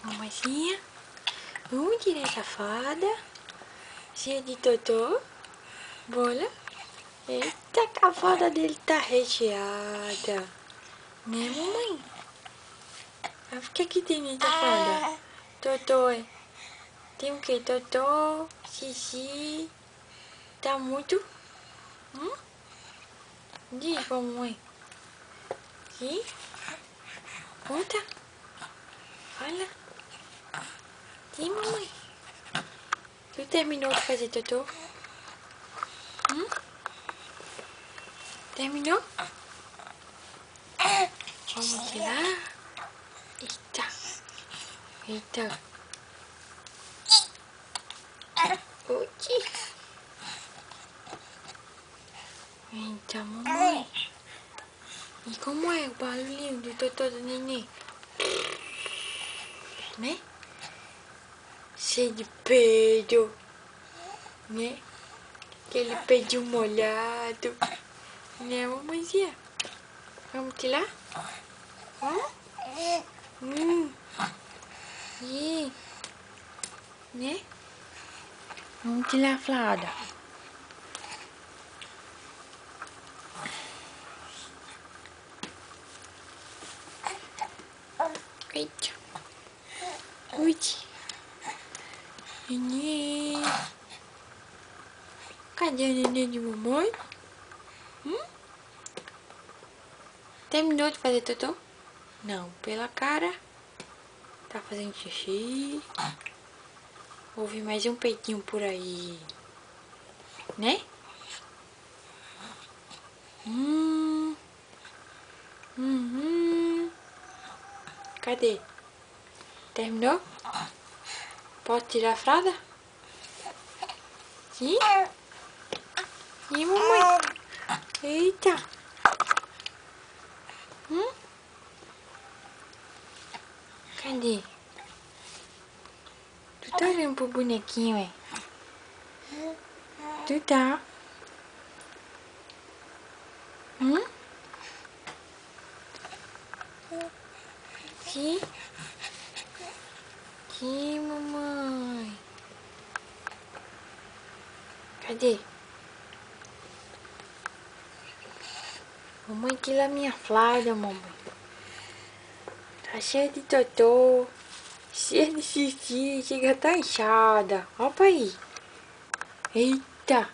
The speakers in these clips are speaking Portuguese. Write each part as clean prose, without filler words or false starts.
Mamãezinha, vamos tirar essa fada cheia de totô. Bola. Eita, que a fada dele tá recheada. Né, mamãe? O que que tem nessa fada? Totô, é? Tem o que? Totô, xixi. Tá muito... Diz pra mamãe. Aqui. Conta. Fala. Sim, mamãe. Tu terminou de fazer totô? Terminou? Vamos tirar? Eita. Eita. Oxi. Eita, mamãe. E como é o barulhinho do totô do neném? Né? Cheio de peido. Né? Aquele peidinho molhado. Né, mamãezinha? Vamos tirar? E, né? Vamos tirar a fralda. Eita. Ui. Neném. Cadê o neném de mamãe? Terminou de fazer totô? Não, pela cara. Tá fazendo xixi. Houve mais um peitinho por aí. Né? Cadê? Terminou? Pode tirar a fralda? Sim? Sim, mamãe. Eita. Cadê? Tu tá olhando pro bonequinho, é? Tu tá? Sim? Sim, mamãe. Cadê? Mamãe, tira a minha fralda, mamãe. Tá cheia de totô. Cheia de xixi. Chega, tá inchada. Opa aí. Eita.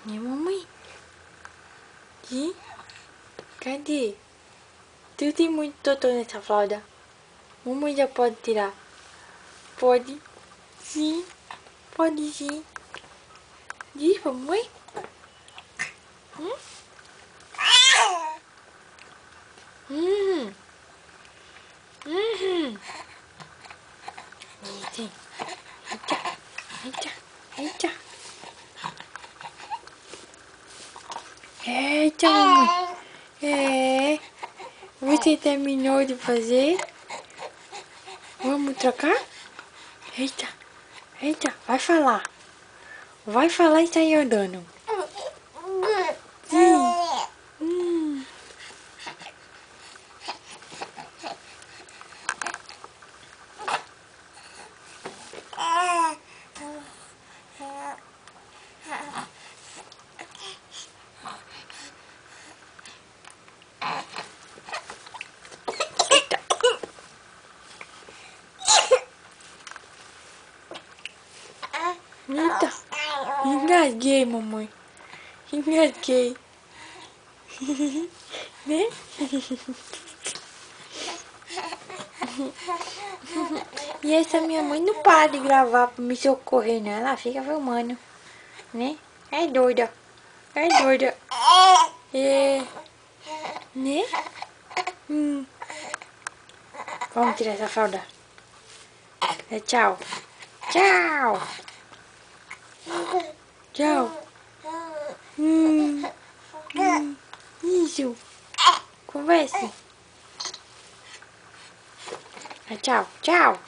Minha mamãe. Sim? Cadê? Tu tem muito totô nessa fralda? Mamãe já pode tirar? Pode? Sim. Pode sim. Diz pra mamãe. Sim. Eita. Eita. Eita, mamãe. É. Você terminou de fazer? Vamos trocar? Eita. Eita. Vai falar. Vai falar e sair andando. Sim. Eita. Engasguei, mamãe. Engasguei. Né? E essa minha mãe não para de gravar pra me socorrer, né? Ela fica filmando, né? É doida. É doida. É. Né? Vamos tirar essa fralda. É, tchau. Tchau. Tchau. Isso. Converse. É, tchau. Tchau.